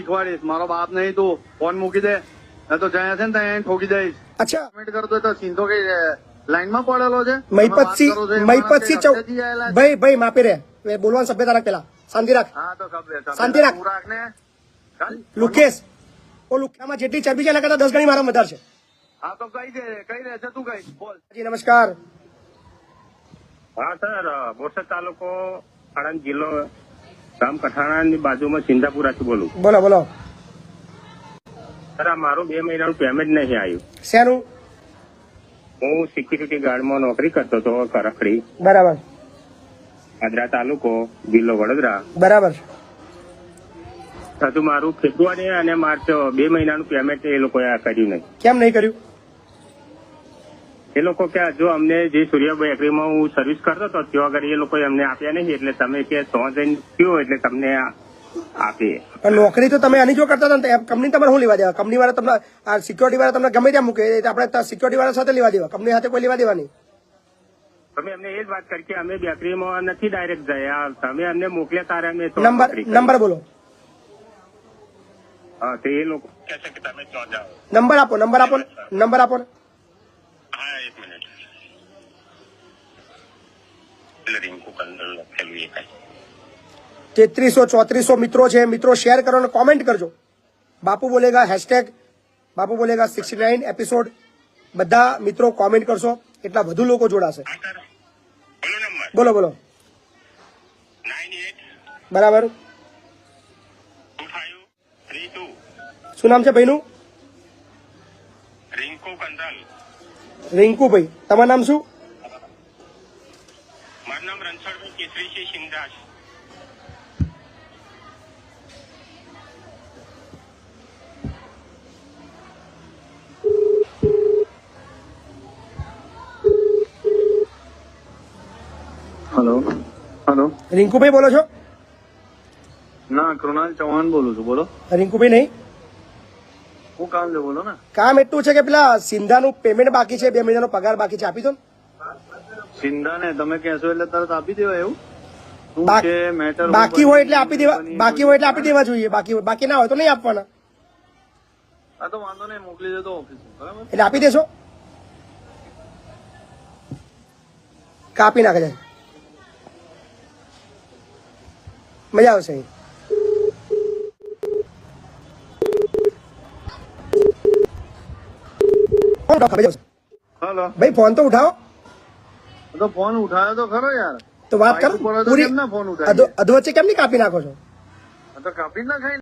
શીખવાડીશ. મારો બાપ નહીં તું ફોન મૂકી દે, તો જ્યાં છે ને ત્યાં ઠોકી દઈશ. અચ્છા કમેન્ટ કરતો હોય તો સીધો કઈ લાઈનમાં પડેલો છે. મહીપતસિંહ ભાઈ ભાઈ માપી રે બોલવાનું સભ્યતા રાખ, પેલા શાંતિ રાખ. હા તો શાંતિ રાખ. રાખ ને લુકેશ ઓ લુકામાં જેટલી ચરબી છે એના કરતા 10 ગણી મારા વધારે છે. હા તો કઈ રહે છે તું કઈ બોલ. જી નમસ્કાર. હા સર, બોરસદ તાલુકો આણંદ જિલ્લો ગામ કઠાણાની બાજુમાં સિંધાપુરાથી બોલું. બોલો બોલો. સર આ મારું 2 મહિનાનું પેમેન્ટ નહીં આવ્યું. શેનું? હું સિક્યુરિટી ગાર્ડમાં નોકરી કરતો હતો કરખડી, બરાબર આદરા તાલુકો જિલ્લો વડોદરા. બરાબર. હજુ મારું ફેબ્રુઆરી અને માર્ચ 2 મહિનાનું પેમેન્ટ એ લોકોએ કર્યું નહીં. કેમ નહીં કર્યું? એ લોકો કે હજુ અમને જે સૂર્ય બેકરીમાં હું સર્વિસ કરતો હતો ત્યાં આગળ એ લોકોએ અમને આપ્યા નહીં, એટલે તમે કે 100 જઈને થયો એટલે તમને આપીએ. પણ નોકરી તો તમે આની જો કરતા હતા ને કંપની તમારે શું લેવા દેવા? કંપની વાળા તમને આ સિક્યોરિટી વાળા તમને ગમે ત્યાં મૂકે, આપણે સિક્યોરિટી વાળા સાથે લેવા દેવા, કંપની સાથે કોઈ લેવા દેવા નહીં. તમે અમને એ જ વાત કરી કે અમે બેકરીમાં નથી ડાયરેક્ટ ગયા, તમે અમને મોકલ્યા તારે અમે નંબર બોલો. હા તો એ લોકો કહે છે કે તમે ત્યાં જાઓ. નંબર આપો નંબર આપો. હા 1 મિનિટ. રિંકુ કંડલ લખેલું એ કઈ 3300 3400 મિત્રો છે, મિત્રો શેર કરો અને કોમેન્ટ કરજો. બાપુ બોલેગા હેશટેગ બાપુ બોલેગા 69 એપિસોડ બધા મિત્રો કોમેન્ટ કરશો એટલા વધુ લોકો જોડાશે. બોલો બોલો. 98 બરાબર. 2532. શું નામ છે ભાઈનું? રિંકુ કંડલ. રિંકુભાઈ. તમારું નામ શું? મારું નામ રણછોડભાઈ કેસરીસિંહ સિંગદાસ. હેલો રિંકુભાઈ બોલો છો? ના કૃણાલ ચૌહાણ બોલું છું. બોલો. રિંકુભાઈ નહીં, હું કામ છે બોલો ને. કામ એટલું છે કે પેલા સિંધાનું પેમેન્ટ બાકી છે, 2 મહિનાનો પગાર બાકી છે, આપી દો ને. સિંધા ને તમે કહેશો એટલે તરત આપી દેવાય એવું શું બા- છે મેટર? બાકી હોય એટલે આપી દેવા જોઈએ. બાકી ના હોય તો નહીં આપવાના. હા તો વાંધો નહીં, મોકલી દેતો ઓફિસ બરાબર. એટલે આપી દેશો? કાપી નાખે છે, મજા આવશે. હેલો ભાઈ ફોન તો ઉઠાવો. તો ફોન ઉઠાયો તો ખરો યાર. તો વાત કરો બાઈક ઉપર હતો પૂરી. કેમ ના ફોન ઉઠાય? અધવચ્ચે કેમ નહીં કાપી નાખો છો? તો કાપી ના ખાઈ